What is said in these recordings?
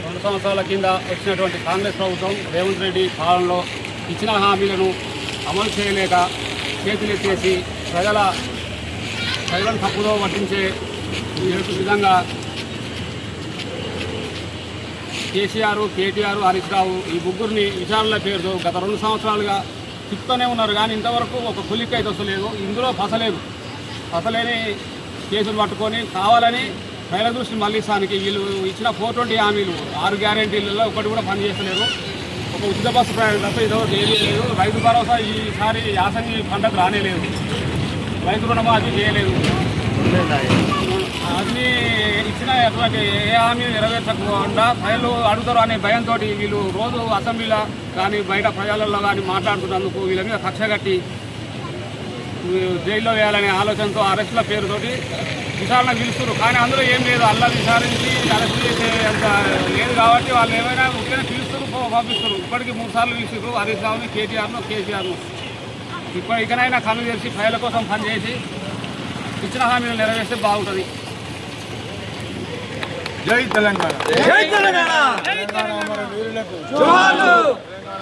2 సంవత్సరాల కింద వచ్చినటువంటి కాంగ్రెస్ ప్రభుత్వం రేవంత్ రెడ్డి పాలనలో ఇచ్చిన హామీలను అమలు చేయలేక చేతులెత్తేసి ప్రజలను తప్పుదో పట్టించే విధంగా కేసీఆర్, కేటీఆర్, హరీష్ రావు ఈ ముగ్గురిని విచారణల పేరుతో గత 2 సంవత్సరాలుగా తిప్పుతూనే ఉన్నారు. కానీ ఇంతవరకు ఒక కులిక్ అయితే వస్తలేదు. ఇందులో ఫసలేని కేసులు పట్టుకొని కావాలని ప్రజల దృష్టి మళ్లిస్తానికి వీళ్ళు ఇచ్చిన 420 హామీలు 6 గ్యారెంటీలలో ఒకటి కూడా పనిచేస్తలేదు. ఒక ఉచిత బస్సు ప్రయాణం తప్ప ఇదో ఏమీ లేదు. రైతు భరోసా ఈసారి యాసంగి పంటకు రానేలేదు. రైతు రుణమాఫీ చేయలేదు. అన్నీ ఇచ్చిన ఎటువంటి ఏ హామీ నెరవేర్చకుండా ప్రజలు అడుగుతారు అనే భయంతో వీళ్ళు రోజు అసెంబ్లీలో కానీ బయట ప్రజలలో కానీ మాట్లాడుతున్నందుకు వీళ్ళ మీద కక్ష కట్టి జైల్లో వేయాలనే ఆలోచనతో అరెస్టుల పేరుతోటి విచారణ పిలుస్తారు. కానీ అందులో ఏం లేదు. అల్లా విచారించి అరెస్ట్ చేసే అంత లేదు కాబట్టి వాళ్ళు ఏమైనా ముఖ్యంగా పిలుస్తారు, పంపిస్తారు. ఇప్పటికీ 3 సార్లు పిలుస్తారు హరీష్ రావుని, కేసీఆర్ను. ఇకనైనా కళ్ళు తెరిచి ప్రజల కోసం పనిచేసి ఇచ్చిన హామీలు నెరవేర్స్తే బాగుంటుంది. జై తెలంగాణ. జై తెలంగాణ. మన వీరులకు జోహార్లు.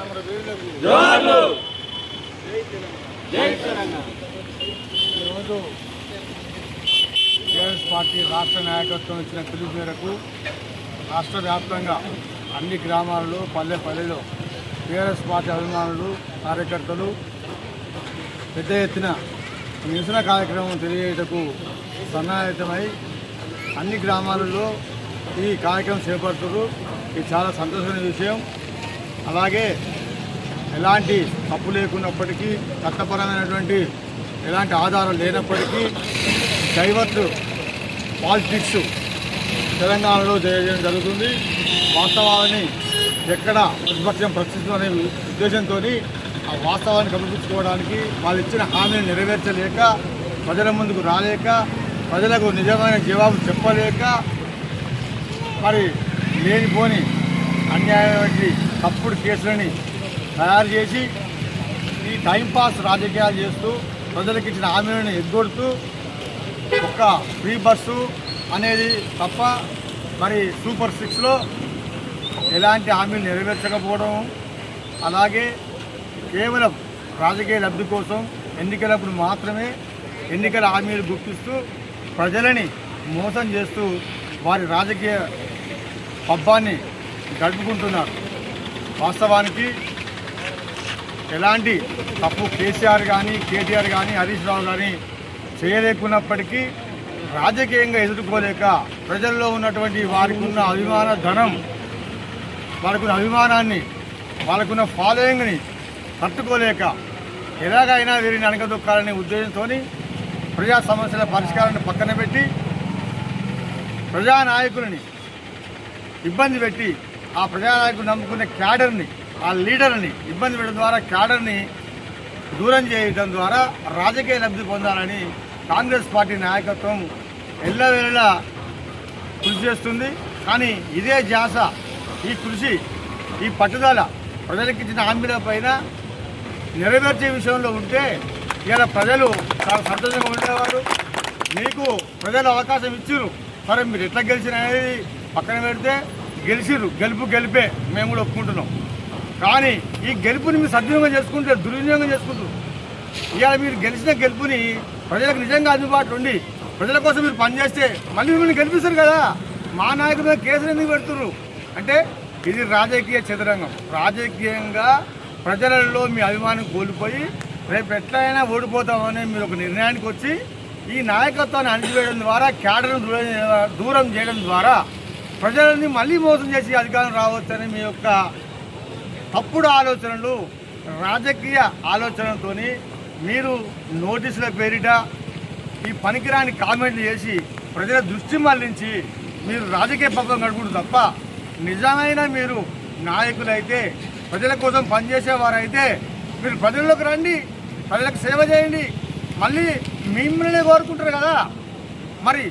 మన వీరులకు జోహార్లు. జై తెలంగాణ. ఈరోజు టీఆర్ఎస్ పార్టీ రాష్ట్ర నాయకత్వం ఇచ్చిన పిలుపు మేరకు రాష్ట్ర వ్యాప్తంగా అన్ని గ్రామాలలో పల్లెల్లో టీఆర్ఎస్ పార్టీ అభిమానులు, కార్యకర్తలు పెద్ద ఎత్తున నిరసన కార్యక్రమం తెలియజేయటకు సన్నాహితమై అన్ని గ్రామాలలో ఈ కార్యక్రమం చేపడుతున్నారు. ఇది చాలా సంతోషమైన విషయం. అలాగే ఎలాంటి తప్పు లేకున్నప్పటికీ, చట్టపరమైనటువంటి ఎలాంటి ఆధారం లేనప్పటికీ డైవర్ట్ పాలిటిక్స్ తెలంగాణలో చేయడం జరుగుతుంది. వాస్తవాన్ని ఎక్కడ ప్రతిపక్షం ప్రశ్నిస్తుందనే ఉద్దేశంతో ఆ వాస్తవాన్ని కల్పించుకోవడానికి వాళ్ళు ఇచ్చిన హామీని నెరవేర్చలేక, ప్రజల ముందుకు రాలేక, ప్రజలకు నిజమైన జవాబు చెప్పలేక, మరి లేనిపోని అన్యాయమైన తప్పుడు కేసులని తయారు చేసి ఈ టైంపాస్ రాజకీయాలు చేస్తూ ప్రజలకు ఇచ్చిన హామీలను ఎగ్గొడుతూ ఒక్క ఫ్రీ బస్సు అనేది తప్ప మరి సూపర్ 6లో ఎలాంటి హామీలు నెరవేర్చకపోవడం, అలాగే కేవలం రాజకీయ లబ్ధి కోసం ఎన్నికలప్పుడు మాత్రమే ఎన్నికల హామీలు గుర్తిస్తూ ప్రజలని మోసం చేస్తూ వారి రాజకీయ పబ్బాన్ని గడుపుకుంటున్నారు. వాస్తవానికి ఎలాంటి తప్పు కేసీఆర్ కానీ, కేటీఆర్ కానీ, హరీష్ రావు కానీ చేయలేకున్నప్పటికీ రాజకీయంగా ఎదుర్కోలేక ప్రజల్లో ఉన్నటువంటి వారికి ఉన్న అభిమాన ధనం, వాళ్ళకున్న అభిమానాన్ని, వాళ్ళకున్న ఫాలోయింగ్ని తట్టుకోలేక ఎలాగైనా వీరిని అణగదొక్కాలనే ఉద్దేశంతో ప్రజా సమస్యల పరిష్కారాన్ని పక్కన పెట్టి ప్రజానాయకులని ఇబ్బంది పెట్టి ఆ ప్రజానాయకులు నమ్ముకునే క్యాడర్ని, ఆ లీడర్ని ఇబ్బంది పెట్టడం ద్వారా క్యాడర్ని దూరం చేయడం ద్వారా రాజకీయ లబ్ధి పొందాలని కాంగ్రెస్ పార్టీ నాయకత్వం ఎల్లవేళలా కృషి చేస్తుంది. కానీ ఇదే ధ్యాస, ఈ కృషి, ఈ పట్టుదల ప్రజలకు ఇచ్చిన హామీల పైన నెరవేర్చే విషయంలో ఉంటే ఇలా ప్రజలు చాలా సంతోషంగా ఉండేవారు. మీకు ప్రజలు అవకాశం ఇచ్చిర్రు, సరే మీరు ఎట్లా గెలిచిన అనేది పక్కన పెడితే గెలిపే మేము కూడా ఒప్పుకుంటున్నాం. కానీ ఈ గెలుపుని మీరు సద్వినియోగం చేసుకుంటే దుర్వినియోగం చేసుకుంటారు. ఇవాళ మీరు గెలిచిన గెలుపుని ప్రజలకు నిజంగా అందుబాటులో ఉండి ప్రజల కోసం మీరు పనిచేస్తే మళ్ళీ మిమ్మల్ని గెలిపిస్తారు కదా. మా నాయకుల మీద కేసులు ఎందుకు పెడుతున్నారు అంటే ఇది రాజకీయ చదరంగం. రాజకీయంగా ప్రజలలో మీ అభిమానం కోల్పోయి రేపు ఎట్లయినా ఓడిపోతామని మీరు ఒక నిర్ణయానికి వచ్చి ఈ నాయకత్వాన్ని అణిచివేయడం ద్వారా, క్యాడర్ను దూరం చేయడం ద్వారా ప్రజలని మళ్ళీ మోసం చేసి అధికారం రావచ్చని మీ యొక్క తప్పుడు ఆలోచనలు, రాజకీయ ఆలోచనలతో మీరు నోటీసుల పేరిట ఈ పనికిరాని కామెంట్లు చేసి ప్రజల దృష్టి మళ్లించి మీరు రాజకీయ పబ్బం గడుపుడు తప్ప నిజమైన మీరు నాయకులైతే, ప్రజల కోసం పనిచేసేవారైతే మీరు ప్రజల్లోకి రండి, ప్రజలకు సేవ చేయండి, మళ్ళీ మిమ్మల్ని కోరుకుంటారు కదా. మరి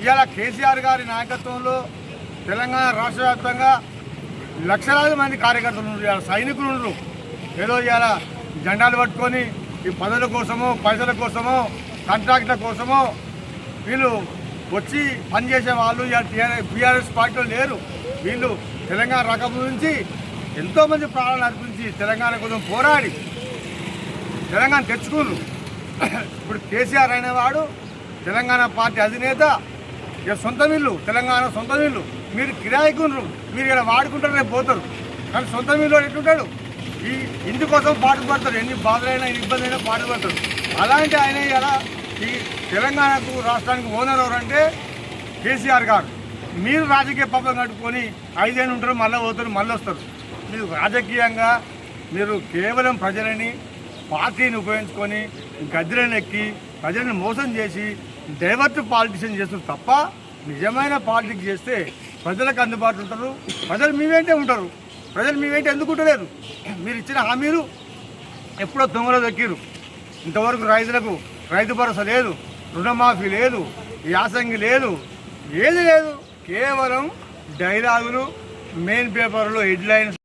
ఇవాళ కేసీఆర్ గారి నాయకత్వంలో తెలంగాణ రాష్ట్ర వ్యాప్తంగా లక్షలాది మంది కార్యకర్తలు ఉన్నారు, ఇవాళ సైనికులు ఉన్నారు. ఏదో ఇవాళ జెండాలు పట్టుకొని ఈ పదవుల కోసమో, పైసల కోసమో, కాంట్రాక్ట్ల కోసమో వీళ్ళు వచ్చి పనిచేసే వాళ్ళు ఇవాళ టీఆర్ఎస్ పార్టీలో లేరు. వీళ్ళు తెలంగాణ రకం నుంచి ఎంతోమంది ప్రాణాలు అర్పించి తెలంగాణ కోసం పోరాడి తెలంగాణ తెచ్చుకున్నారు. ఇప్పుడు కేసీఆర్ అనేవాడు తెలంగాణ పార్టీ అధినేత, ఇక సొంత వీళ్ళు తెలంగాణ సొంత వీళ్ళు. మీరు కిరాయికున్నారు, మీరు ఇలా వాడుకుంటారు, రేపు పోతారు. కానీ సొంత వీళ్ళు ఎట్లుంటాడు, ఈ ఇంటి కోసం పాటుపడతారు, ఎన్ని బాధలైనా ఎన్ని ఇబ్బంది అయినా పాటుపడతారు. అలాంటి ఆయన ఇలా ఈ తెలంగాణకు రాష్ట్రానికి ఓనర్ ఎవరంటే కేసీఆర్ గారు. మీరు రాజకీయ పబ్బం కట్టుకొని 5 ఏళ్ళు ఉంటారు, మళ్ళీ పోతారు, మళ్ళీ వస్తారు. మీరు రాజకీయంగా మీరు కేవలం ప్రజలని పార్టీని ఉపయోగించుకొని గద్దెలను ఎక్కి ప్రజలను మోసం చేసి డైవర్ట్ పాలిటిషియన్ చేస్తారు తప్ప నిజమైన పాలిటిక్స్ చేస్తే ప్రజలకు అందుబాటులో ఉంటారు. ప్రజలు మీ వెంటే ఉంటారు. ప్రజలు మీ వెంటే ఎందుకు ఉండలేరు? మీరు ఇచ్చిన హామీలు ఎప్పుడో దొంగలో దక్కిరు. ఇంతవరకు రైతులకు రైతు భరోసా లేదు, రుణమాఫీ లేదు, యాసంగి లేదు, ఏది లేదు. కేవలం డైలాగులు, మెయిన్ పేపర్లో హెడ్లైన్స్.